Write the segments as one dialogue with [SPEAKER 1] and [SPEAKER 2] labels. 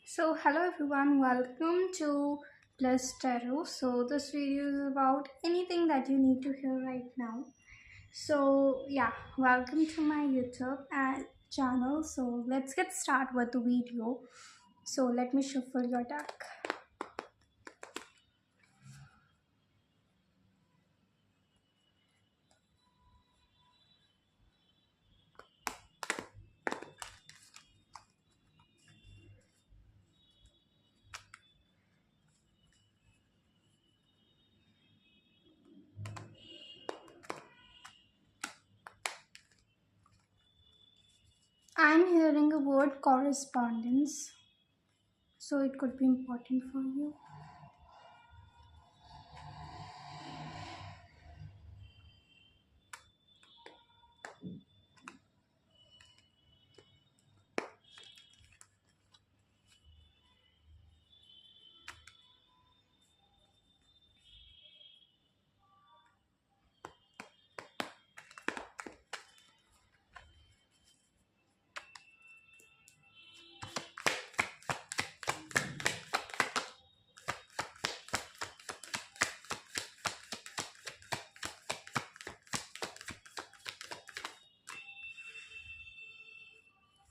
[SPEAKER 1] So hello everyone, welcome to Plus Tarot. So this video is about anything that you need to hear right now. So yeah, welcome to my YouTube channel. So let's get started with the video. So let me shuffle your deck. I'm hearing a word correspondence. So it could be important for you.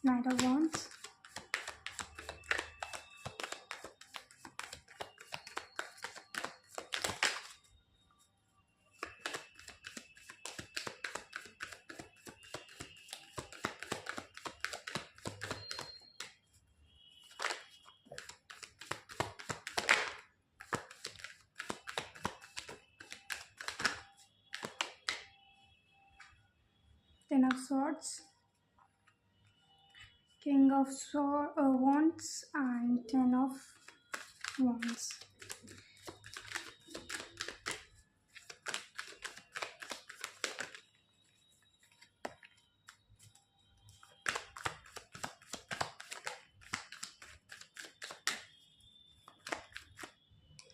[SPEAKER 1] Knight of Wands. Ten of Swords. King of Wands and Ten of Wands.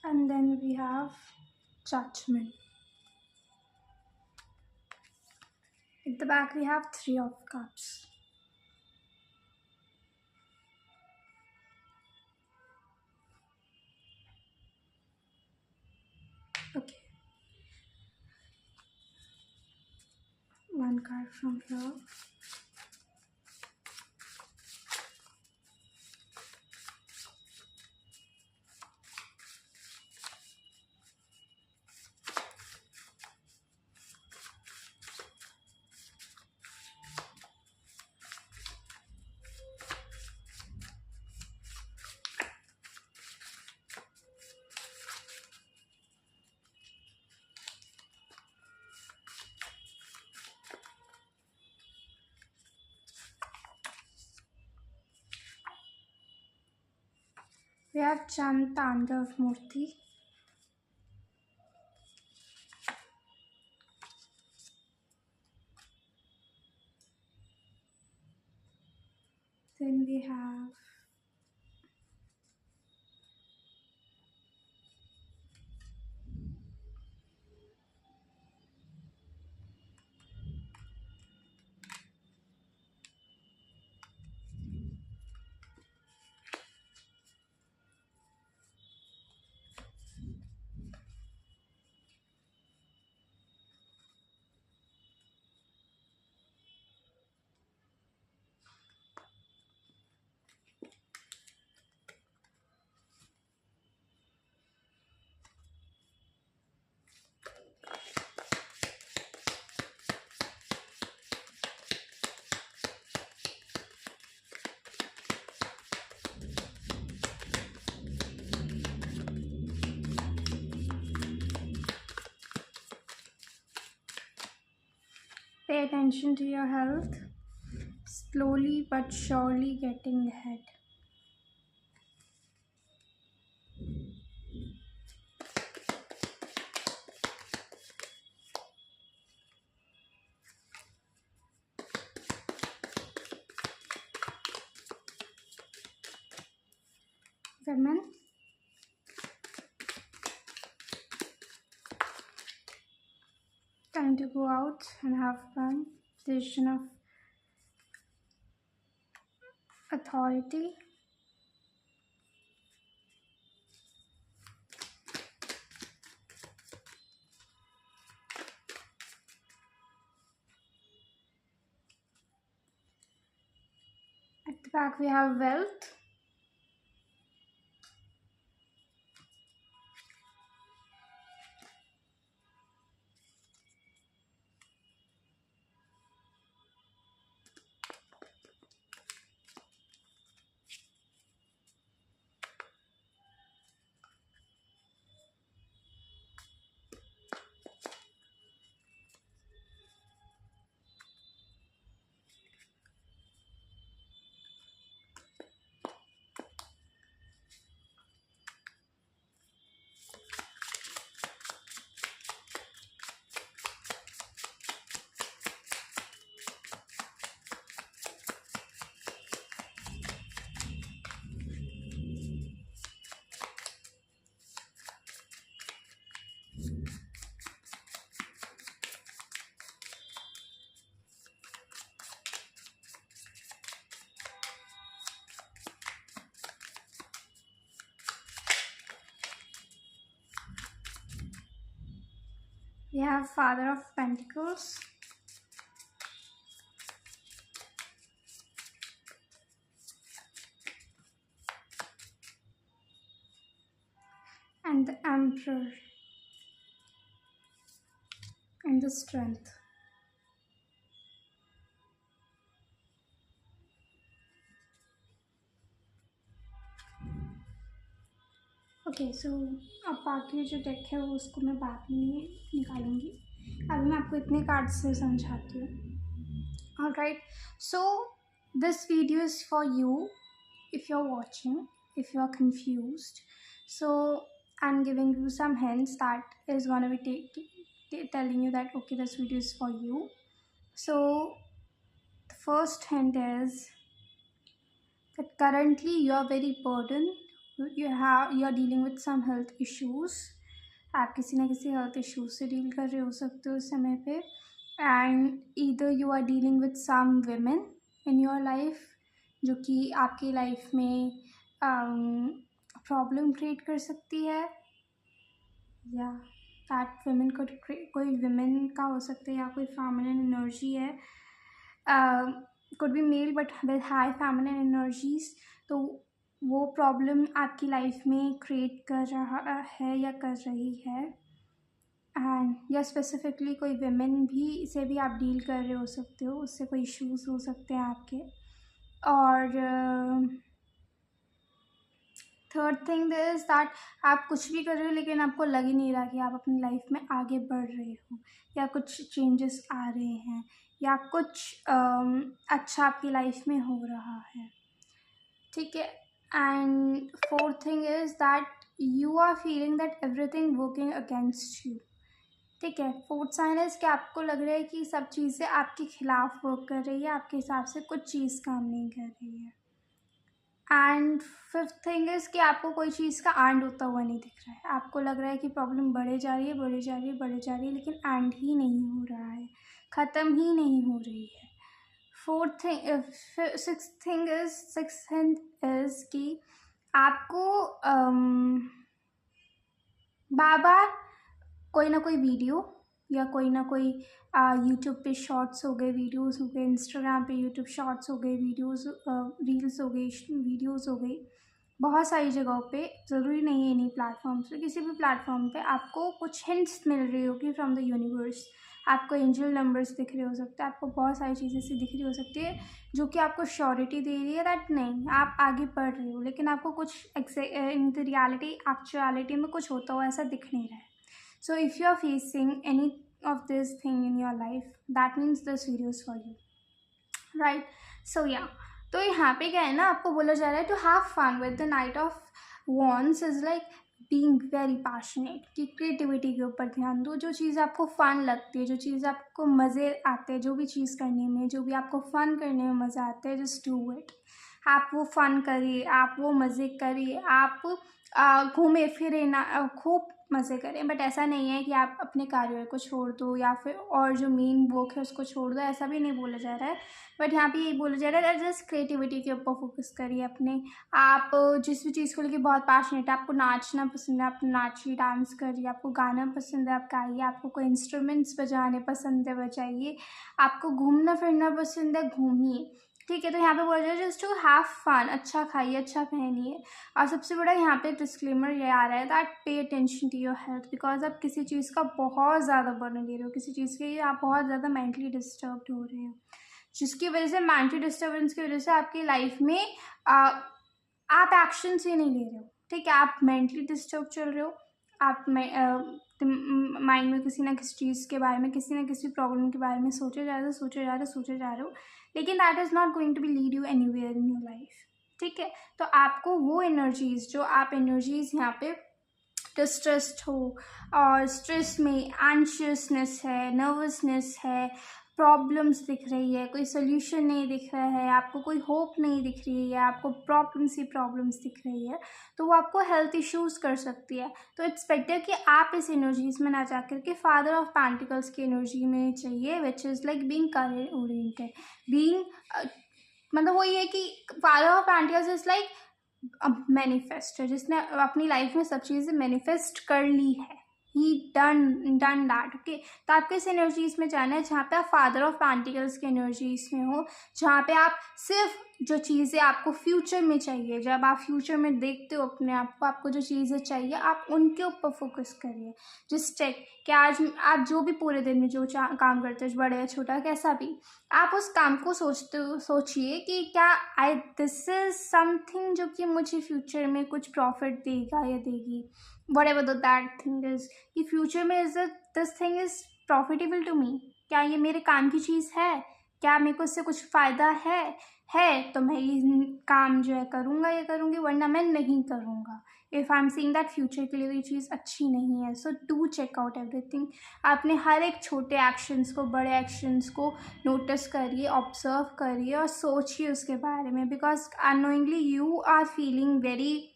[SPEAKER 1] And then we have Judgment. At the back we have Three of Cups. Okay, one card from here. We have Chand Tandav Murti. Then we have Pay attention to your health. Slowly but surely getting ahead. Women. Time to go out and have fun. Position of authority. Back we have wealth. We have Father of Pentacles. And the Emperor. And the Strength. Okay so अब बाकी जो deck है वो उसको मैं बाद में निकालूंगी. अभी मैं आपको इतने कार्ड से समझाती हूँ. Alright, so this video is for you if you're watching, if you're confused. So I'm giving you some hints that is going to be telling you that okay, this video is for you. So the first hint is that currently you are very burdened. You are dealing with some health issues. आप किसी ना किसी health issues से deal कर रहे हो सकते हो उस समय पे. And either you are dealing with some women in your life जो कि आपकी लाइफ में प्रॉब्लम क्रिएट कर सकती है, या दैट women कोई women का हो सकता है, या कोई feminine एनर्जी है, could be male but with high feminine energies. तो वो प्रॉब्लम आपकी लाइफ में क्रिएट कर रहा है या कर रही है. एंड या स्पेसिफिकली कोई women भी से भी आप डील कर रहे हो सकते हो, उससे कोई इश्यूज हो सकते हैं आपके. और थर्ड थिंग इज़ दैट आप कुछ भी कर रहे हो लेकिन आपको लग ही नहीं रहा कि आप अपनी लाइफ में आगे बढ़ रहे हो, या कुछ चेंजेस आ रहे हैं, या कुछ अच्छा आपकी लाइफ में हो रहा है. ठीक है. And fourth thing is that you are feeling that everything working against you. ठीक है. फोर्थ साइन इज़ कि आपको लग रहा है कि सब चीज़ें आपके खिलाफ वर्क कर रही है, आपके हिसाब से कुछ चीज़ काम नहीं कर रही है. एंड फिफ्थ थिंग इज़ कि आपको कोई चीज़ का एंड होता हुआ नहीं दिख रहा है. आपको लग रहा है कि प्रॉब्लम बढ़े जा रही है, बढ़े जा रही है, बढ़े जा रही है, लेकिन एंड ही नहीं हो रहा है, ख़त्म ही नहीं हो रही है. Fourth thing six thing is कि आपको बार बार कोई ना कोई वीडियो या कोई ना कोई यूट्यूब पे शॉर्ट्स हो गए, वीडियोस हो गए, इंस्टाग्राम पे यूट्यूब शॉर्ट्स हो गए, वीडियोस रील्स हो गई, वीडियोस हो गई, बहुत सारी जगहों पे, ज़रूरी नहीं है इन्हीं प्लेटफॉर्म्स पे, किसी भी प्लेटफॉर्म पे आपको कुछ हिंट्स मिल रही होगी फ्रॉम द यूनिवर्स. आपको एंजल नंबर्स दिख रहे हो सकते हैं, आपको बहुत सारी चीज़ें से दिख रही हो सकती है जो कि आपको श्योरिटी दे रही है दैट नहीं आप आगे बढ़ रहे हो, लेकिन आपको कुछ इन द रियलिटी एक्चुअलिटी में कुछ होता हुआ ऐसा दिख नहीं रहा है. So if you are facing any of this thing in your life, that means this video is for you, right? So yeah, तो यहाँ पे क्या है ना, आपको बोला जा रहा है to have fun with the Knight of Wands is like being very passionate, कि क्रिएटिविटी के ऊपर ध्यान दो. जो चीज़ आपको फ़न लगती है, जो चीज़ आपको मज़े आते हैं, जो भी चीज़ करने में, जो भी आपको फ़न करने में मज़ा आता है, जस्ट डू इट. आप वो फ़न करिए, आप वो मज़े करिए, आप घूमे फिरे ना, खूब मज़े करें. बट ऐसा नहीं है कि आप अपने कार्य को छोड़ दो या फिर और जो मेन वर्क है उसको छोड़ दो, ऐसा भी नहीं बोला जा रहा है. बट यहाँ पे यही बोला जा रहा है जस्ट क्रिएटिविटी के ऊपर फोकस करिए अपने. आप जिस भी चीज़ को लेकर बहुत पैशनेट है, आपको नाचना पसंद है, आप नाचिए, डांस करिए. आपको गाना पसंद है, आप गाइए. आपको कोई इंस्ट्रूमेंट्स बजाने पसंद है, बजाइए. आपको घूमना फिरना पसंद है, घूमिए. ठीक है। तो यहाँ पे बोला जाए जस्ट टू हैव फन, अच्छा खाइए, अच्छा पहनिए। और सबसे बड़ा यहाँ पे डिस्क्लेमर ये आ रहा है that pay attention to your health, because आप किसी चीज़ का बहुत ज़्यादा बर्डन ले रहे हो, किसी चीज़ के लिए आप बहुत ज़्यादा मेंटली डिस्टर्ब हो रहे हो, जिसकी वजह से मेंटली डिस्टर्बेंस की वजह से आपकी लाइफ में आप एक्शन ही नहीं ले रहे हो। ठीक है, आप मेंटली डिस्टर्ब चल रहे हो, आप माइंड में किसी ना किसी चीज़ के बारे में, किसी ना किसी प्रॉब्लम के बारे में सोचे जा रहे हो, लेकिन that is not going to be lead you anywhere in your life. ठीक है, तो आपको वो एनर्जीज जो आप एनर्जीज यहाँ पे डिस्ट्रेस्ड हो और स्ट्रेस में एंशियसनेस है, नर्वसनेस है, प्रॉब्लम्स दिख रही है, कोई सोल्यूशन नहीं दिख रहा है, आपको कोई होप नहीं दिख रही है, आपको प्रॉब्लम्स ही प्रॉब्लम्स दिख रही है, तो वो आपको हेल्थ इश्यूज़ कर सकती है। तो इट्स बेटर कि आप इस एनर्जीज़ में ना जा कर के फादर ऑफ पेंटिकल्स की एनर्जी में चाहिए, which is like being career oriented, being मतलब वो ये कि father of pentacles is like manifester, जिसने अपनी लाइफ में सब चीज़ें मैनिफेस्ट कर ली है, ही डन दैट। ओके, तो आपको इस एनर्जीज में जाना है जहाँ पे आप फादर ऑफ पेंटिकल्स की एनर्जीज में हो, जहाँ पे आप सिर्फ जो चीज़ें आपको फ्यूचर में चाहिए, जब आप फ्यूचर में देखते हो अपने आप को, आपको जो चीज़ें चाहिए आप उनके ऊपर फोकस करिए। जिस टेक कि आज आप जो भी पूरे दिन में जो काम करते हो, बड़े या छोटा कैसा भी, आप उस काम को सोचिए कि क्या दिस इज समथिंग जो कि मुझे फ्यूचर में कुछ प्रॉफिट देगा या देगी, whatever that thing is, कि फ्यूचर में is this thing is profitable to me, क्या ये मेरे काम की चीज़ है, क्या मेरे को इससे कुछ फ़ायदा है तो मैं ये काम जो है करूँगा या करूँगी, वरना मैं नहीं करूँगा। If I am seeing that future के लिए ये चीज़ अच्छी नहीं है, so do check out everything. आपने हर एक छोटे एक्शंस को, बड़े एक्शंस को नोटिस करिए, ऑब्जर्व करिए और सोचिए उसके बारे में, because unknowingly you are feeling very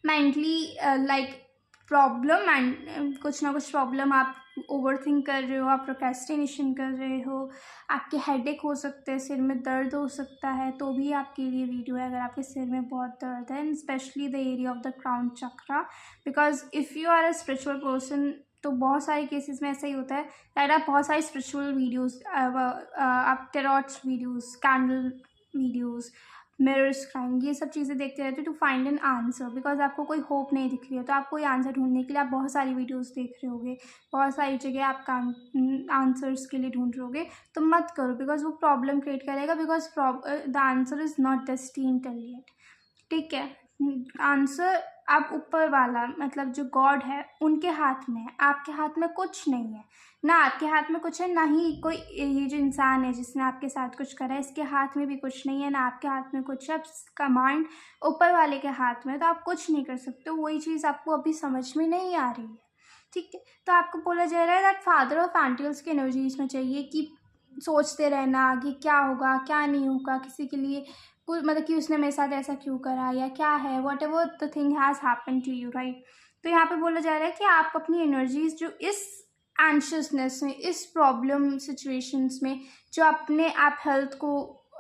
[SPEAKER 1] mentally like problem, and कुछ ना कुछ प्रॉब्लम आप ओवर थिंक कर रहे हो, आप प्रोक्रेस्टिनेशन कर रहे हो, आपके हेडेक हो सकते हैं, सिर में दर्द हो सकता है, तो भी आपके लिए वीडियो है। अगर आपके सिर में बहुत दर्द है, and specially the area of the crown chakra, because if you are a spiritual person, तो बहुत सारे केसेस में ऐसा ही होता है दैट आप बहुत सारी स्पिरिचुअल वीडियोज़, आप tarots videos, candle videos, mirrors crime, ये सब चीज़ें देखते रहते हो to find an answer, because आपको कोई होप नहीं दिख रही है, तो आप कोई आंसर ढूंढने के लिए आप बहुत सारी वीडियोस देख रहे होगे, बहुत सारी जगह आप आंसर्स के लिए ढूंढ रहे होगे, तो मत करो, बिकॉज वो प्रॉब्लम क्रिएट करेगा, because the answer is not destined till yet. ठीक है, आंसर आप ऊपर वाला, मतलब जो गॉड है उनके हाथ में है, आपके हाथ में कुछ नहीं है, ना आपके हाथ में कुछ है, ना ही कोई ये जो इंसान है जिसने आपके साथ कुछ करा है इसके हाथ में भी कुछ नहीं है, ना आपके हाथ में कुछ है, कमांड ऊपर वाले के हाथ में, तो आप कुछ नहीं कर सकते। वही चीज़ आपको अभी समझ में नहीं आ रही है। ठीक है, तो आपको बोला जा रहा है दैट फादर ऑफ पेंटिकल्स की एनर्जी इसमें चाहिए कि सोचते रहना कि क्या होगा क्या नहीं होगा, किसी के लिए मतलब कि उसने मेरे साथ ऐसा क्यों करा या क्या है, whatever the thing has happen to you, right. तो यहाँ पे बोला जा रहा है कि आप अपनी एनर्जीज जो इस एंशियसनेस में, इस प्रॉब्लम सिचुएशंस में, जो अपने आप हेल्थ को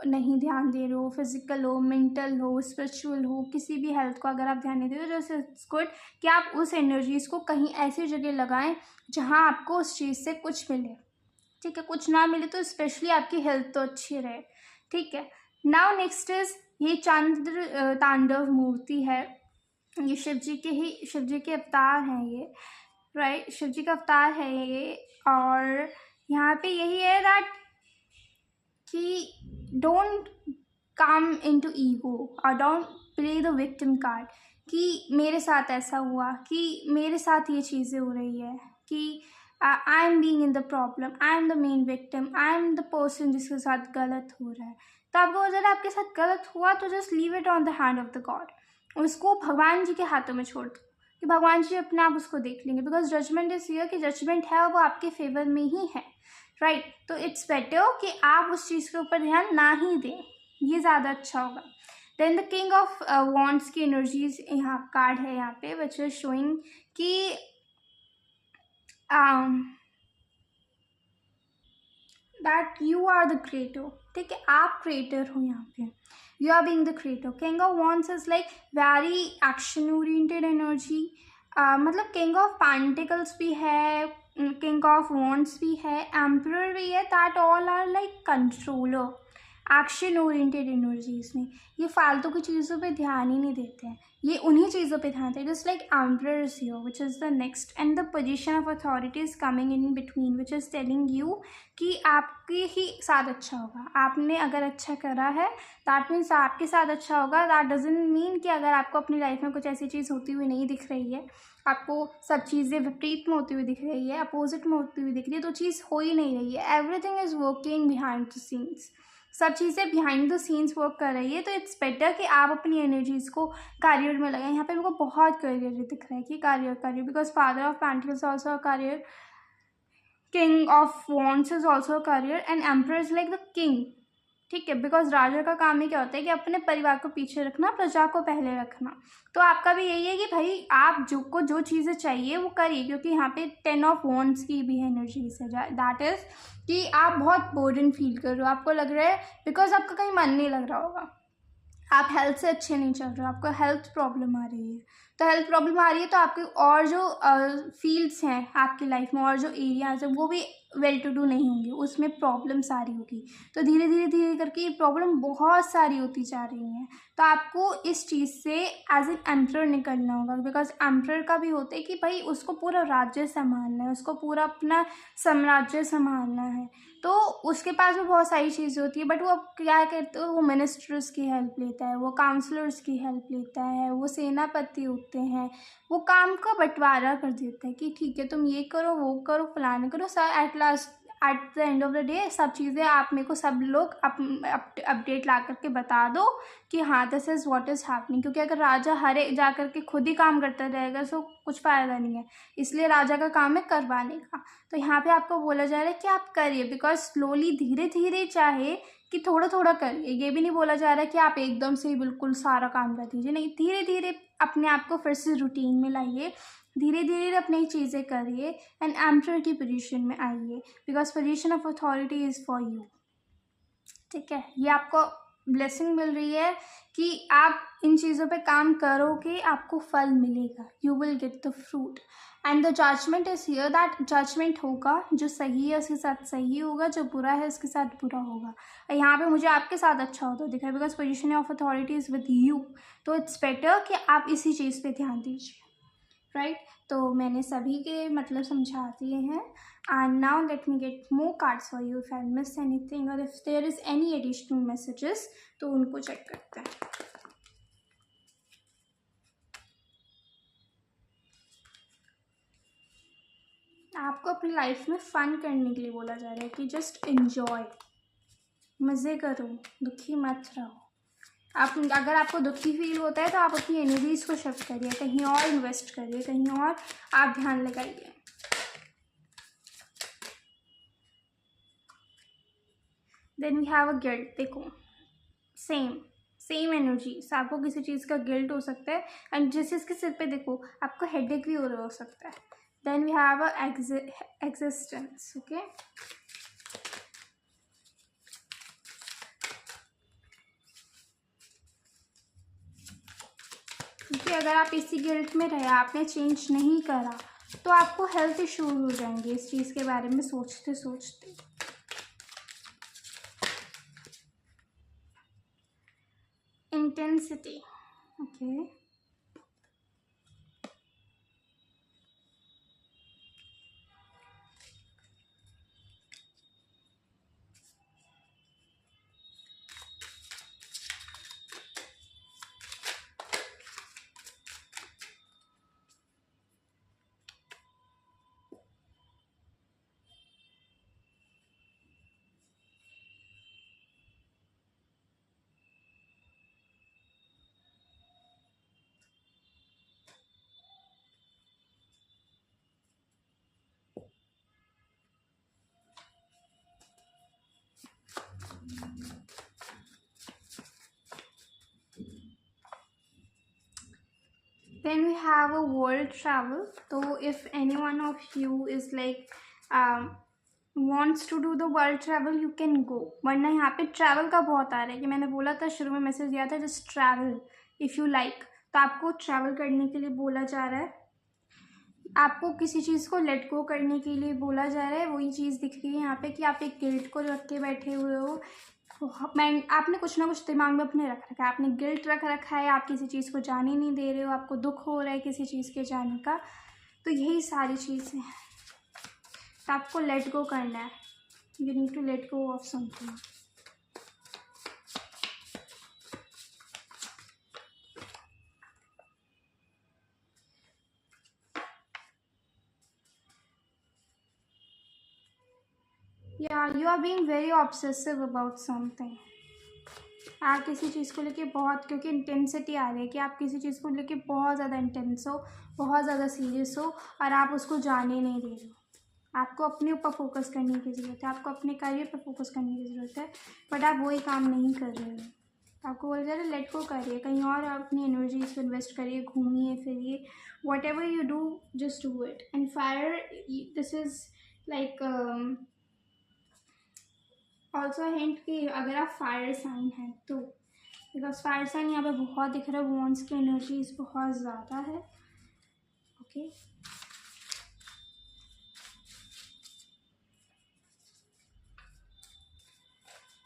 [SPEAKER 1] नहीं ध्यान दे रहे हो, फिजिकल हो, मेंटल हो, स्पिरिचुअल हो, किसी भी हेल्थ को अगर आप ध्यान नहीं दे रहे हो, जैसे इट्स गुड कि आप उस एनर्जीज को कहीं ऐसी जगह लगाएं जहां आपको उस चीज़ से कुछ मिले। ठीक है, कुछ ना मिले तो स्पेशली आपकी हेल्थ तो अच्छी रहे। ठीक है, नाउ नेक्स्ट इज ये चंद्र तांडव मूर्ति है, ये शिव जी के अवतार हैं ये, राइट, शिव जी का अवतार है ये। और यहाँ पे यही है दैट कि डोंट कम इनटू ईगो और don't play the victim card, कि मेरे साथ ऐसा हुआ, कि मेरे साथ ये चीज़ें हो रही है, कि I am being in the problem, I am the main victim, I am the person जिसके साथ गलत हो रहा है। तो आपको अगर आपके साथ गलत हुआ तो just leave it on the hand of the God, उसको भगवान जी के हाथों में छोड़ दो कि भगवान जी अपने आप उसको देख लेंगे, बिकॉज जजमेंट इज हियर, कि जजमेंट है वो आपके फेवर में ही है, राइट। तो इट्स बेटर कि आप उस चीज़ के ऊपर ध्यान ना ही दें, ये ज़्यादा अच्छा होगा। Then the king of wands की एनर्जीज यहाँ कार्ड है यहाँ पे, विच इज शोइंग कि that you are the creator. ठीक है, आप क्रिएटर हो यहाँ पे, you are being the creator. King of wands is like very action oriented energy, मतलब किंग ऑफ पेंटिकल्स भी है, किंग ऑफ वॉन्ड्स भी है, एम्परर भी है, that all are like controller. Action oriented energies में, ये फालतू की चीज़ों पे ध्यान ही नहीं देते हैं, ये उन्हीं चीज़ों पे ध्यान देते हैं. Just like emperor is here which is the next and the position of authority is coming in between which is telling you कि आपके ही साथ अच्छा होगा. आपने अगर अच्छा करा है दैट मीन्स आपके साथ अच्छा होगा. दैट डजंट मीन कि अगर आपको अपनी लाइफ में कुछ ऐसी चीज़ होती हुई नहीं दिख रही है, आपको सब चीज़ें विपरीत में होती हुई दिख रही है, अपोजिट में होती हुई दिख रही है, तो चीज़ हो ही नहीं रही है. Everything is working behind the scenes, सब चीज़ें बिहाइंड द सीन्स वर्क कर रही है. तो इट्स बेटर कि आप अपनी एनर्जीज़ को करियर में लगाएं. यहाँ पे मेरे को बहुत करियर दिख रहा है कि career because father of pentacles also a career, king of wands is also a career and emperor is like the king. ठीक है, बिकॉज राजा का काम ही क्या होता है कि अपने परिवार को पीछे रखना, प्रजा को पहले रखना. तो आपका भी यही है कि भाई आप जो चीज़ें चाहिए वो करिए, क्योंकि यहाँ पे 10 ऑफ वॉन्ड्स की भी एनर्जीज है. दैट इज़ कि आप बहुत बोर्डन फील कर रहे हो, आपको लग रहा है बिकॉज आपका कहीं मन नहीं लग रहा होगा, आप हेल्थ से अच्छे नहीं चल रहे हो, आपको हेल्थ प्रॉब्लम आ रही है. तो हेल्थ प्रॉब्लम आ रही है तो आपके और जो फील्ड्स हैं आपकी लाइफ में और जो एरियाज हैं वो भी वेल टू डू नहीं होंगे, उसमें प्रॉब्लम सारी होगी. तो धीरे धीरे करके ये प्रॉब्लम बहुत सारी होती जा रही हैं. तो आपको इस चीज़ से एज एन एम्परर निकलना होगा, बिकॉज एम्परर का भी होता है कि भाई उसको पूरा राज्य संभालना है, उसको पूरा अपना साम्राज्य संभालना है. तो उसके पास भी बहुत सारी चीज़ें होती है, बट वो अब क्या कहते हैं, वो मिनिस्टर्स की हेल्प लेता है, वो काउंसलर्स की हेल्प लेता है, वो सेनापति होते हैं, वो काम का बंटवारा कर देता है कि ठीक है तुम ये करो वो करो फलाने करो. Sir at last at the end of the day सब चीज़ें आप मेरे को सब लोग अपडेट ला करके बता दो कि हाँ this is what is happening. क्योंकि अगर राजा हरे जा करके खुद ही काम करता रहेगा तो कुछ फ़ायदा नहीं है, इसलिए राजा का काम है करवाने का. तो यहाँ पे आपको बोला जा रहा है कि आप करिए, बिकॉज स्लोली धीरे धीरे चाहे कि थोड़ा थोड़ा करिए. ये भी नहीं बोला जा रहा है कि आप एकदम से ही बिल्कुल सारा काम कर दीजिए, नहीं, धीरे धीरे अपने आप को फिर से रूटीन में लाइए, धीरे धीरे अपनी चीज़ें करिए एंड एम्परर की पोजीशन में आइए, because position of authority is for you. ठीक है, ये आपको ब्लेसिंग मिल रही है कि आप इन चीज़ों पे काम करोगे, आपको फल मिलेगा, you will get the fruit. And the judgement is here, that judgement होगा, जो सही है उसके साथ सही होगा, जो बुरा है उसके साथ बुरा होगा. यहाँ पे मुझे आपके साथ अच्छा होता दिखा है, because position of authority is with you. तो इट्स बेटर कि आप इसी चीज़ पे ध्यान दीजिए, राइट. तो मैंने सभी के मतलब समझा दिए हैं. And now let me get more cards for you if I miss anything और if there is any additional messages तो उनको चेक करते हैं. आपको अपनी लाइफ में फन करने के लिए बोला जा रहा है कि जस्ट एंजॉय, मज़े करो, दुखी मत रहो. आप अगर आपको दुखी फील होता है तो आप अपनी एनर्जीज को शिफ्ट करिए, कहीं और इन्वेस्ट करिए, कहीं और आप ध्यान लगाइए. Then we have a guilt. देखो सेम एनर्जी, आपको किसी चीज़ का गिल्ट हो सकता है एंड जिस इसके सिर पे देखो आपको हेडेक भी हो सकता है. Then we have a existence. Okay, क्योंकि अगर आप इसी गिल्ट में रहे, आपने चेंज नहीं करा, तो आपको हेल्थ इशू हो जाएंगे इस चीज़ के बारे में सोचते सोचते. Intensity. Okay, then we have a world travel. So if any one of you is like wants to do the world travel, you can go. वरना यहाँ पे ट्रैवल का बहुत आ रहा है कि मैंने बोला था शुरू में मैसेज दिया था just travel if you like. तो आपको ट्रैवल करने के लिए बोला जा रहा है, आपको किसी चीज़ को लेट गो करने के लिए बोला जा रहा है. वही चीज़ दिख रही है यहाँ पे कि आप एक गिल्ट को रख के बैठे हुए हो, मैं आपने कुछ ना कुछ दिमाग में अपने रख रखा है, आपने गिल्ट रख रखा है, आप किसी चीज़ को जाने नहीं दे रहे हो, आपको दुख हो रहा है किसी चीज़ के जाने का, तो यही सारी चीज़ें हैं। तो आपको लेट गो करना है, you need to let go of something. या you are being very obsessive about something. आप किसी चीज़ को लेके बहुत, क्योंकि इंटेंसिटी आ रही है कि आप किसी चीज़ को लेके बहुत ज़्यादा इंटेंस हो, बहुत ज़्यादा सीरियस हो, और आप उसको जाने नहीं दे रहे हो। आपको अपने ऊपर फोकस करने की ज़रूरत है, आपको अपने करियर पर फोकस करने की ज़रूरत है, बट आप वही काम नहीं कर रहे हो। आपको बोल रहे लेट गो करिए, कहीं और अपनी एनर्जीज को इन्वेस्ट करिए, घूमिए फिरिए, whatever you do just do it. And fire, this is like also hint कि अगर आप फायर साइन हैं तो, बिकॉज फायर साइन यहाँ पे बहुत दिख रहा है, वॉन्ड्स की एनर्जीज बहुत ज़्यादा है। Okay,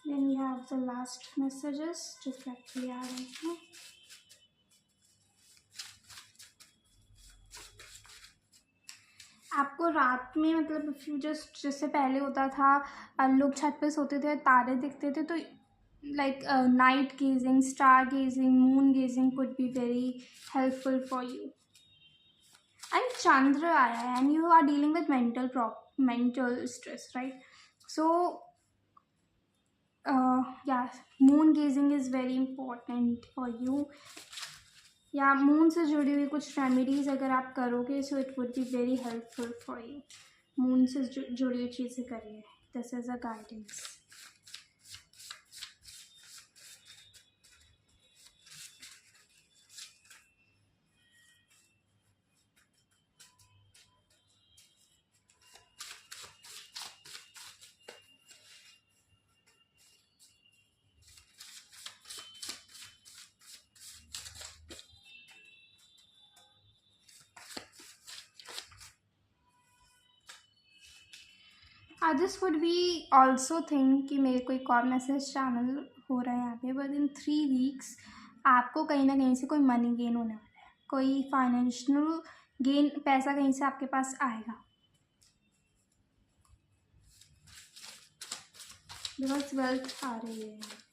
[SPEAKER 1] then we have the last messages जो फैक्ट्री आ रहे हैं। आपको रात में, मतलब जस्ट जैसे पहले होता था, लोग छत पे सोते थे, तारे दिखते थे, तो like night gazing, star gazing, moon gazing could be very helpful for you. And चंद्र आया है, and you are dealing with mental stress, right? So yeah, moon gazing is very important for you। या moon से जुड़ी हुई कुछ remedies अगर आप करोगे, so it would be very helpful for you. Moon से जुड़ी हुई चीज़ें करिए, this is a guidance. This would be also think कि मेरे को एक और मैसेज चैनल हो रहा है यहाँ पे, बट इन 3 वीक्स आपको कहीं ना कहीं से कोई मनी गेन होने वाला है, कोई फाइनेंशियल गेन, पैसा कहीं से आपके पास आएगा, बिकॉज वेल्थ आ रही है।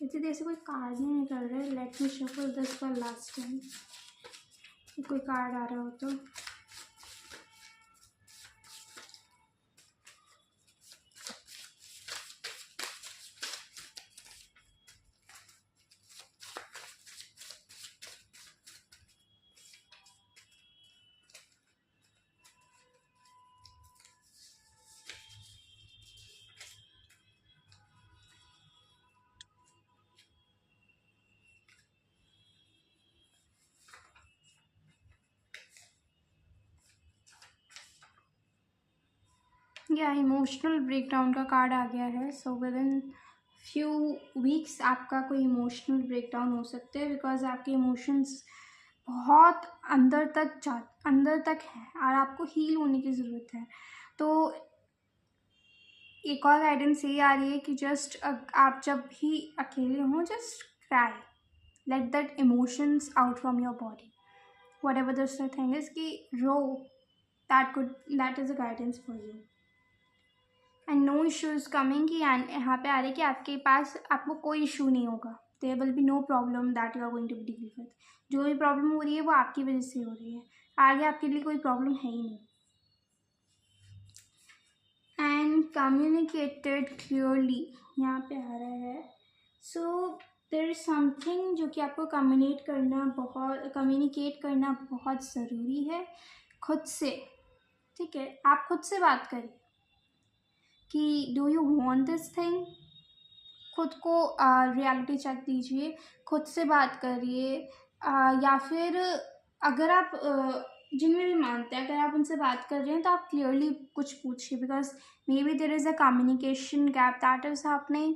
[SPEAKER 1] इसी देर से कोई कार्ड नहीं निकल रहा है, let me shuffle this for last time. कोई कार्ड आ रहा हो तो या इमोशनल ब्रेकडाउन का कार्ड आ गया है। So with in few weeks आपका कोई इमोशनल ब्रेकडाउन हो सकते हैं, बिकॉज आपके इमोशंस बहुत अंदर तक हैं और आपको हील होने की ज़रूरत है। तो एक और गाइडेंस ये आ रही है कि जस्ट आप जब भी अकेले हों, just cry, let that emotions out from your body, whatever this thing is, कि रो, that is a guidance for you. And no issues coming, कि यहाँ पे आ रही है कि आपके पास, आपको कोई इशू नहीं होगा, there will be no problem that you are going to deal with. जो भी प्रॉब्लम हो रही है वो आपकी वजह से हो रही है, आगे आपके लिए कोई प्रॉब्लम है ही नहीं। एंड कम्युनिकेटेड क्लियरली यहाँ पे आ रहा है। सो देयर इज समथिंग जो कि आपको कम्युनिकेट करना बहुत ज़रूरी है खुद से। ठीक है, आप खुद से बात करिए कि do you want this thing. खुद को रियलिटी चेक दीजिए, खुद से बात करिए, या फिर अगर आप जिनमें भी मानते हैं, अगर आप उनसे बात कर रहे हैं तो आप क्लियरली कुछ पूछिए, because may be there is a communication gap that is happening.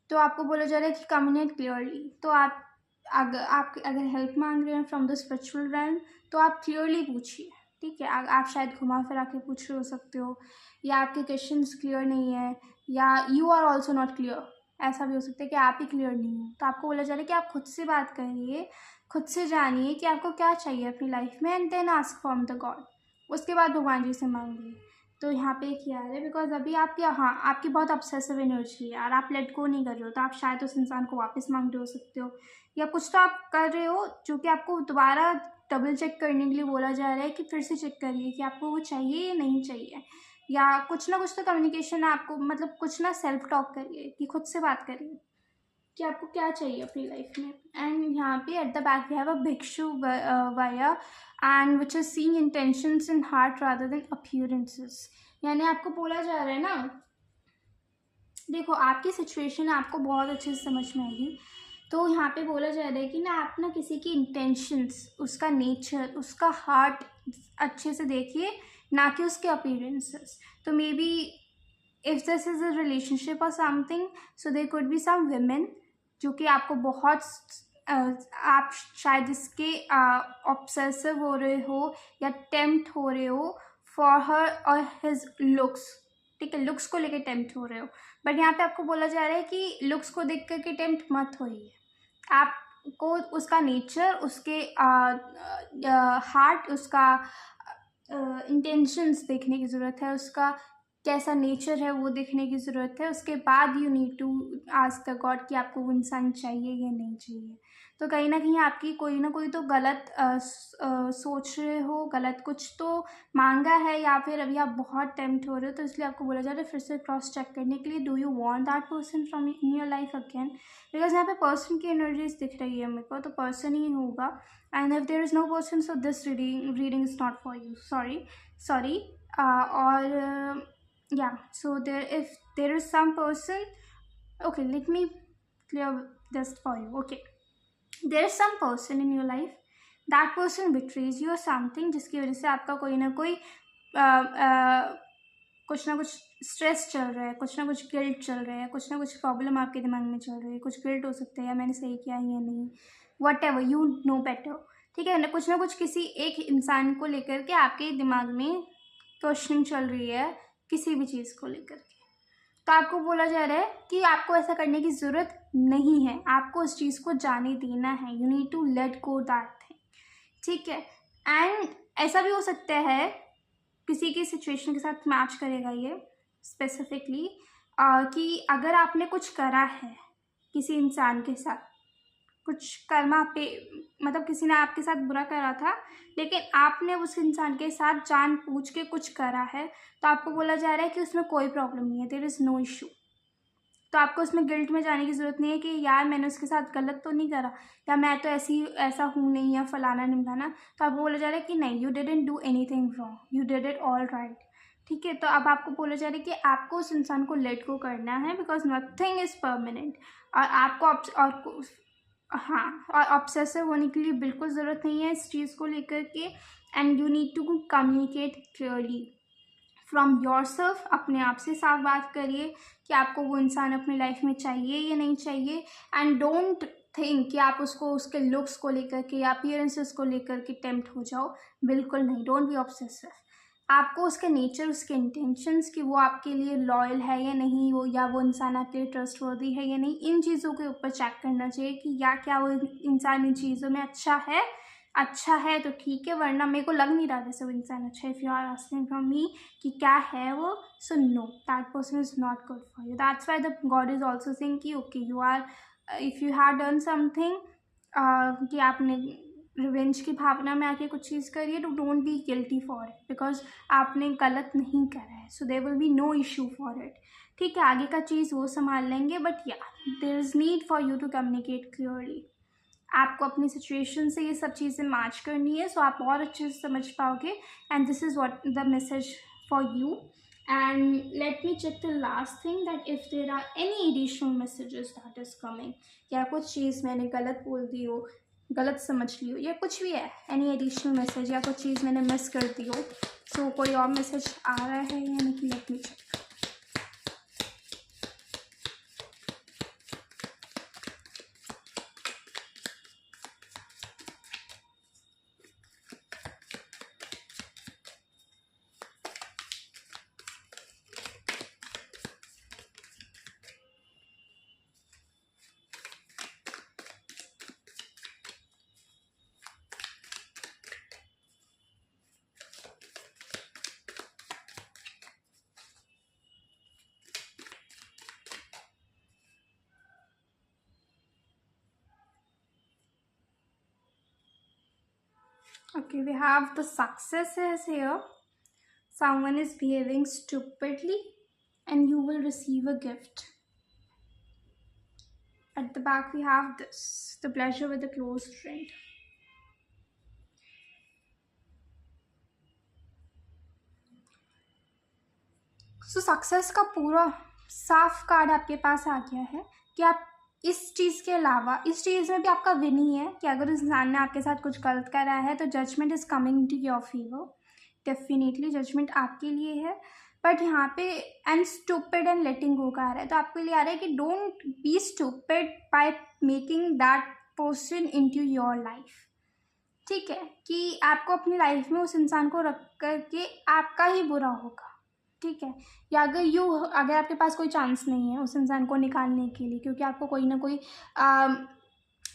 [SPEAKER 1] तो आपको बोला जा रहा है कि कम्युनिकेट क्लियरली। तो आप अगर हेल्प मांग रहे हैं फ्रॉम द स्पिरिचुअल रैन, तो आप क्लियरली पूछिए, ठीक है। आप शायद घुमा फिरा के पूछ रहे हो सकते हो, या आपके क्वेश्चंस क्लियर नहीं है, या you are also not clear. ऐसा भी हो सकता है कि आप ही क्लियर नहीं हो। तो आपको बोला जा रहा है कि आप खुद से बात करिए, खुद से जानिए कि आपको क्या चाहिए अपनी लाइफ में, and then ask from the God. उसके बाद भगवान जी से मांगिए। तो यहाँ पे एक यार है, बिकॉज अभी आपकी आपकी बहुत ऑब्सेसिव एनर्जी है और आप लेट गो नहीं कर रहे हो। तो आप शायद उस इंसान को वापस मांग रहे हो सकते हो, या कुछ तो आप कर रहे हो जो कि आपको दोबारा डबल चेक करने के लिए बोला जा रहा है कि फिर से चेक करिए कि आपको वो चाहिए या नहीं चाहिए, या कुछ ना कुछ तो कम्युनिकेशन आपको, मतलब कुछ ना सेल्फ टॉक करिए, कि खुद से बात करिए कि आपको क्या चाहिए अपनी लाइफ में। एंड यहाँ पे at the back we have a भिक्षु वाया, and which is seeing intentions in heart rather than appearances. यानी आपको बोला जा रहा है ना, देखो आपकी सिचुएशन आपको बहुत अच्छे से समझ में आएगी। तो यहाँ पे बोला जा रहा है कि ना आप ना किसी की इंटेंशंस, उसका नेचर, उसका हार्ट अच्छे से देखिए, ना कि उसके अपीयरेंसेस। तो maybe if this is a relationship और something, so there could be some women जो कि आपको बहुत आप शायद इसके ऑब्सेसिव हो रहे हो या टेम्प्ट हो रहे हो फॉर हर और हिज लुक्स, ठीक है। लुक्स को लेकर टेम्प्ट हो रहे हो, बट यहाँ पे आपको बोला जा रहा है कि लुक्स को देख करके टेम्प्ट मत होइए। आपको उसका नेचर, उसके हार्ट, उसका इंटेंशंस देखने की ज़रूरत है, उसका कैसा नेचर है वो देखने की ज़रूरत है। उसके बाद you need to ask the God कि आपको वो इंसान चाहिए या नहीं चाहिए। तो कहीं ना कहीं आपकी कोई ना कोई तो गलत सोच रहे हो, गलत कुछ तो मांगा है, या फिर अभी आप बहुत टेम्प्ट हो रहे हो। तो इसलिए आपको बोला जा रहा है फिर से क्रॉस चेक करने के लिए, do you want that person from in your life again. Because यहाँ पे पर्सन की एनर्जीज दिख रही है मेरे को, तो पर्सन ही होगा। And if there is no person, so this reading is not for you, sorry. और yeah, so if there is some person, okay, let me clear this for you. Okay, there is some person in your life, that person betrays you or something, जिसकी वजह से आपका कोई ना कोई कुछ ना कुछ स्ट्रेस चल रहा है, कुछ ना कुछ गिल्ट चल रहा है, कुछ ना कुछ प्रॉब्लम आपके दिमाग में चल रही है। कुछ गिल्ट हो सकता है, या मैंने सही किया या नहीं, what ever, you know better, ठीक है ना। कुछ ना कुछ किसी एक इंसान को लेकर के आपके दिमाग में क्वेश्चनिंग चल रही है, किसी भी चीज़ को लेकर के। तो आपको बोला जा रहा है कि आपको ऐसा करने की ज़रूरत नहीं है, आपको उस चीज़ को जाने देना है। You need to let go that thing, ठीक है। एंड ऐसा भी हो सकता है, किसी की सिचुएशन के साथ मैच करेगा ये स्पेसिफिकली, कि अगर आपने कुछ करा है किसी इंसान के साथ, कुछ कर्मा पे, मतलब किसी ने आपके साथ बुरा करा था, लेकिन आपने उस इंसान के साथ जानबूझ के कुछ करा है, तो आपको बोला जा रहा है कि उसमें कोई प्रॉब्लम नहीं है, देयर इज़ नो इशू। तो आपको उसमें गिल्ट में जाने की ज़रूरत नहीं है कि यार मैंने उसके साथ गलत तो नहीं करा, या मैं तो ऐसा हूँ नहीं, या फलाना निमकाना। तो आपको बोला जा रहा है कि नहीं, you didn't do anything wrong, you did it all right, ठीक है। तो अब आपको बोला जा रहा है कि आपको उस इंसान को लेट गो करना है, बिकॉज नथिंग इज़ परमानेंट। और आपको और ऑब्सेसिव होने के लिए बिल्कुल ज़रूरत नहीं है इस चीज़ को लेकर के। And you need to communicate clearly from yourself. अपने आप से साफ बात करिए कि आपको वो इंसान अपनी लाइफ में चाहिए या नहीं चाहिए। एंड डोंट थिंक कि आप उसको उसके लुक्स को लेकर के या अपीयरेंसेस को लेकर के टेम्प्ट हो जाओ, बिल्कुल नहीं। Don't be obsessive. आपको उसके नेचर, उसके इंटेंशंस, कि वो आपके लिए लॉयल है या नहीं, वो या वो इंसान आपके लिए ट्रस्टवर्दी है या नहीं, इन चीज़ों के ऊपर चेक करना चाहिए कि या क्या वो इंसान इन चीज़ों में अच्छा है तो ठीक है, वरना मेरे को लग नहीं रहा जैसे वो इंसान अच्छा है। If you are asking from me कि क्या है वो, so no, that person is not good for you. That's why the God is also saying कि okay, you are, if you have done something, कि आपने रिवेंज की भावना में आके कुछ चीज़ करी है, तो don't be guilty for it, because आपने गलत नहीं करा है। So there will be no issue for it, ठीक है। आगे का चीज़ वो संभाल लेंगे, but yeah there is need for you to communicate clearly. आपको अपनी सिचुएशन से ये सब चीज़ें मैच करनी है, सो आप और अच्छे से समझ पाओगे. And this is what the message for you. And let me check the last thing that if there are any additional messages that is coming, या कुछ चीज़ मैंने गलत बोल दी हो, गलत समझ ली हो, या कुछ भी है, एनी एडिशनल मैसेज, या कुछ चीज़ मैंने मिस कर दी हो. सो कोई और मैसेज आ रहा है या नहीं, let me check. Okay, we have the successes here. Someone is behaving stupidly and you will receive a gift. At the back we have this, the pleasure with a close friend. So success का पूरा साफ card आपके पास आ गया है कि आप इस चीज़ के अलावा इस चीज़ में भी आपका विन ही है कि अगर उस इंसान ने आपके साथ कुछ गलत करा है तो judgement is coming to your favour. Definitely judgement आपके लिए है. बट यहाँ पे and stupid and letting go का आ रहा है, तो आपके लिए आ रहा है कि don't be stupid by making that person into your life. ठीक है, कि आपको अपनी लाइफ में उस इंसान को रख करके आपका ही बुरा होगा. ठीक है, या अगर आपके पास कोई चांस नहीं है उस इंसान को निकालने के लिए, क्योंकि आपको कोई ना कोई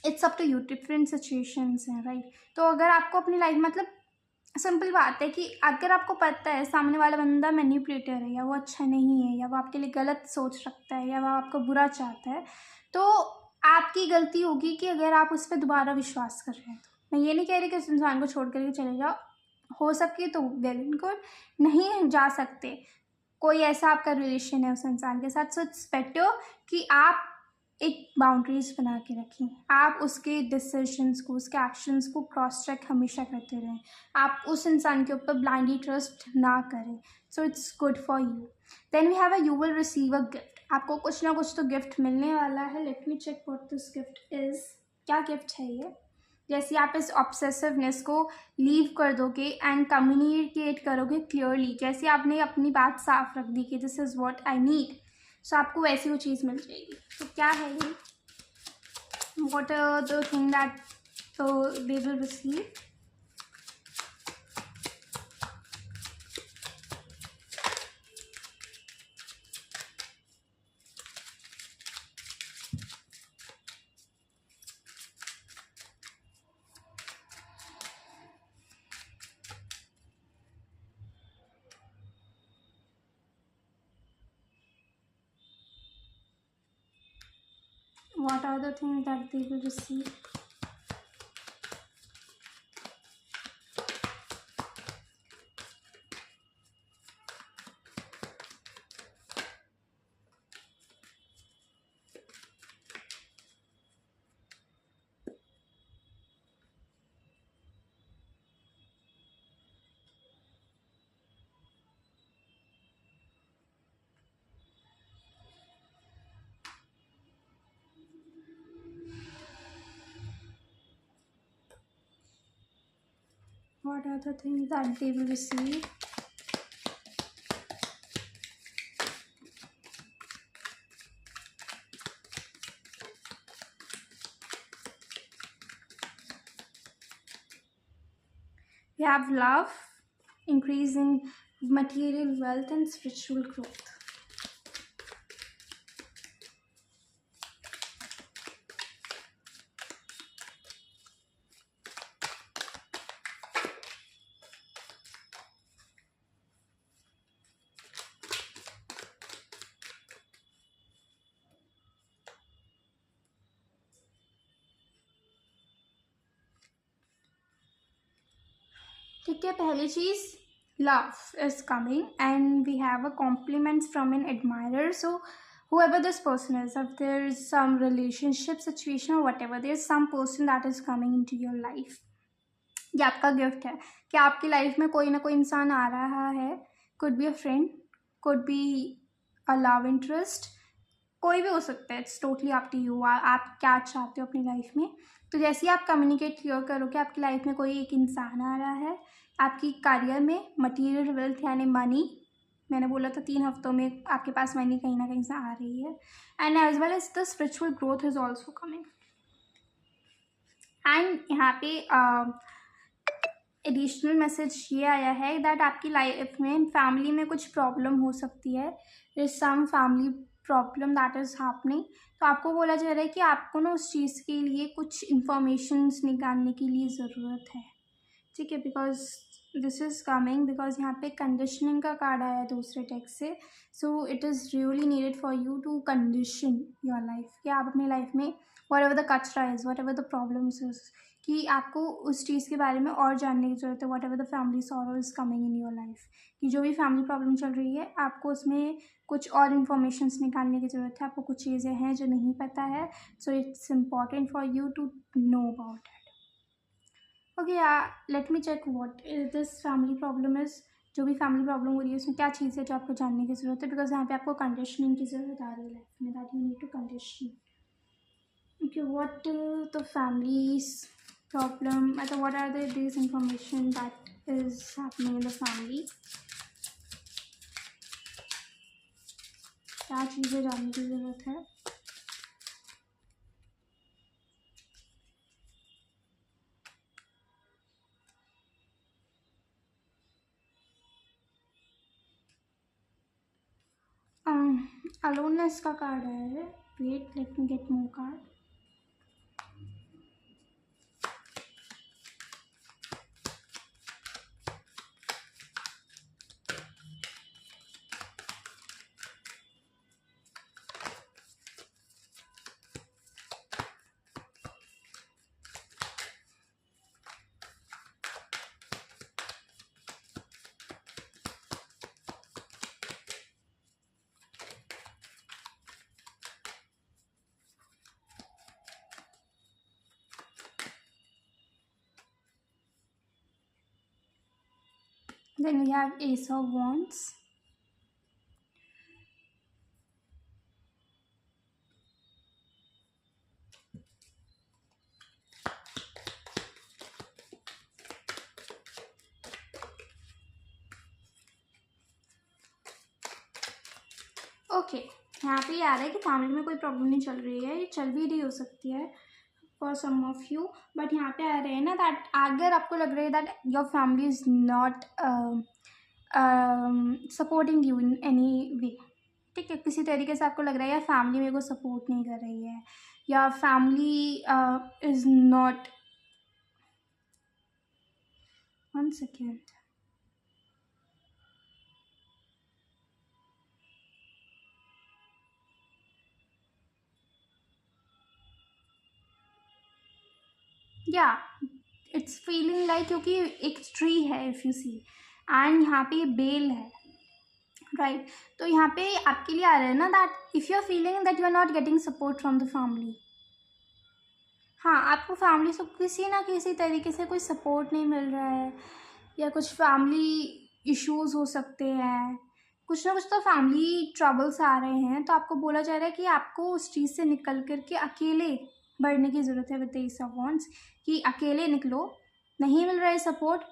[SPEAKER 1] it's up to you, different situations हैं, राइट. तो अगर आपको अपनी लाइफ, मतलब सिंपल बात है कि अगर आपको पता है सामने वाला बंदा मैनिपुलेटर है, या वो अच्छा नहीं है, या वो आपके लिए गलत सोच रखता है, या वो आपको बुरा चाहता है, तो आपकी गलती होगी कि अगर आप उस पर दोबारा विश्वास कर रहे हैं. तो मैं ये नहीं कह रही कि उस इंसान को छोड़ करके चले जाओ, हो सके तो वेल एंड गुड, नहीं जा सकते, कोई ऐसा आपका रिलेशन है उस इंसान के साथ, सो इट्स बेटर कि आप एक बाउंड्रीज बना के रखें. आप उसके डिसीजंस को, उसके एक्शंस को क्रॉस चेक हमेशा करते रहें. आप उस इंसान के ऊपर ब्लाइंडली ट्रस्ट ना करें. So it's good for you. Then we have you will receive a gift. आपको कुछ ना कुछ तो गिफ्ट मिलने वाला है. Let me check what this gift is. क्या गिफ्ट है ये? जैसे आप इस ऑब्सेसिवनेस को लीव कर दोगे एंड कम्युनिकेट करोगे क्लियरली, जैसे आपने अपनी बात साफ रख दी कि this is what I need, so आपको वैसी वो चीज़ मिल जाएगी. तो क्या है ये? What are the thing that they will receive? What are the things that they will receive? What are the things that they will receive? We have love, increasing material wealth and spiritual growth. ठीक है, पहली चीज़ love is coming and we have a compliments from an admirer. So whoever this person is, if there's some relationship situation or whatever, there's some person that is coming into your life. ये आपका gift है कि आपकी life में कोई ना कोई इंसान आ रहा है. Could be a friend, could be a love interest, कोई भी हो सकता है. It's totally up to you, आप क्या चाहते हो अपनी लाइफ में. तो जैसे ही आप कम्युनिकेट क्लियर करोगे, आपकी लाइफ में कोई एक इंसान आ रहा है. आपकी करियर में मटीरियल वेल्थ यानी मनी, मैंने बोला था 3 हफ्तों में आपके पास मनी कहीं ना कहीं से आ रही है. And as well as the spiritual growth is also coming. And यहाँ पे एडिशनल मैसेज ये आया है दैट आपकी लाइफ में फैमिली में कुछ प्रॉब्लम हो सकती है. There is some family problem that is happening. तो आपको बोला जा रहा है कि आपको ना उस चीज़ के लिए कुछ इंफॉर्मेशंस निकालने के लिए ज़रूरत है. ठीक है, because this is coming, because यहाँ पे कंडीशनिंग का कार्ड आया है दूसरे टेक्स्ट से. So it is really needed for you to condition your life, कि आप अपनी लाइफ में whatever the kachra is, whatever the problems is, कि आपको उस चीज़ के बारे में और जानने की ज़रूरत है. Whatever the family sorrow is coming in your life, कि जो भी फैमिली प्रॉब्लम चल रही है आपको उसमें कुछ और इन्फॉर्मेशंस निकालने की ज़रूरत है. आपको कुछ चीज़ें हैं जो नहीं पता है. So it's important for you to know about it. Okay, let me check what this family problem is. जो भी फैमिली प्रॉब्लम हो रही है उसमें क्या चीज़ है जो आपको जानने की ज़रूरत है, बिकॉज यहाँ पे आपको कंडीशनिंग की ज़रूरत आ रही है लाइफ में, that you need to condition. Okay, what the families problem, मतलब what are the this information that is happening in the family. क्या चीज़ें जानने की ज़रूरत है. अलोननेस का कार्ड है. Wait, let me get more card. Then we have Ace of Wands. Okay, यहाँ पे ये आ रहा है कि फैमिली में कोई प्रॉब्लम नहीं चल रही है. ये चल भी रही हो सकती है for some of you, but यहाँ पे आ रहे हैं ना दैट अगर आपको लग रहा है that your family is not supporting you in any way. ठीक है, किसी तरीके से आपको लग रहा है या फैमिली मेरे को सपोर्ट नहीं कर रही है, या family is not. One second. या इट्स फीलिंग लाइक, क्योंकि एक ट्री है इफ़ यू सी, एंड यहाँ पे बेल है, राइट. तो यहाँ पे आपके लिए आ रहा है ना that if you are feeling that you are not getting support from the family. हाँ, आपको फैमिली से किसी ना किसी तरीके से कोई सपोर्ट नहीं मिल रहा है, या कुछ फैमिली इश्यूज़ हो सकते हैं, कुछ ना कुछ तो फैमिली ट्रबल्स आ रहे हैं. तो आपको बोला जा रहा है कि आपको उस चीज़ से निकल करके अकेले बढ़ने की ज़रूरत है with the ace of wands, कि अकेले निकलो. नहीं मिल रहा है support,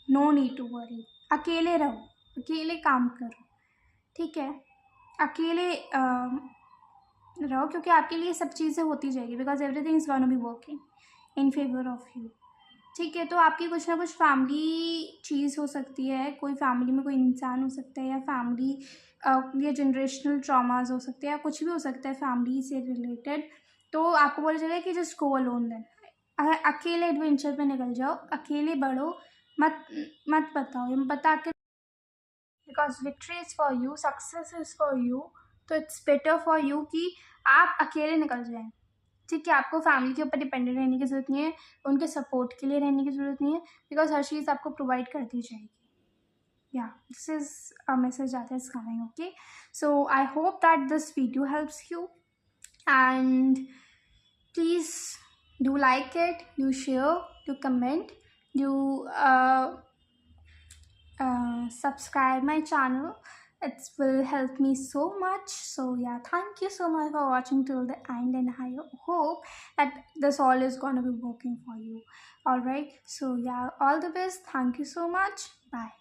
[SPEAKER 1] no need to worry. अकेले रहो, अकेले काम करो, ठीक है. अकेले रहो, क्योंकि आपके लिए सब चीज़ें होती जाएगी, because everything is gonna be working in favour of you. ठीक है, तो आपकी कुछ ना कुछ फैमिली चीज़ हो सकती है, कोई फैमिली में कोई इंसान हो सकता है, या फैमिली या जनरेशनल ट्रॉमाज हो सकते हैं, या कुछ भी हो सकता है फैमिली से रिलेटेड. तो आपको बोला जा रहा है कि जस्ट गो अलोन. देन अकेले एडवेंचर पे निकल जाओ, अकेले बढ़ो, मत मत बता के, because victory is for you, success is for you. तो इट्स बेटर फॉर यू कि आप अकेले निकल जाएं. ठीक है, आपको फैमिली के ऊपर डिपेंडेंट रहने की ज़रूरत नहीं है, उनके सपोर्ट के लिए रहने की ज़रूरत नहीं है, बिकॉज हर चीज़ आपको प्रोवाइड कर दी जाएगी. yeah, this is a message that is coming. Okay, so I hope that this video helps you, and please do like it, do share, do comment, do subscribe my channel. It will help me so much. So yeah, thank you so much for watching till the end, and I hope that this all is gonna be working for you. All right, so yeah, all the best. Thank you so much. Bye.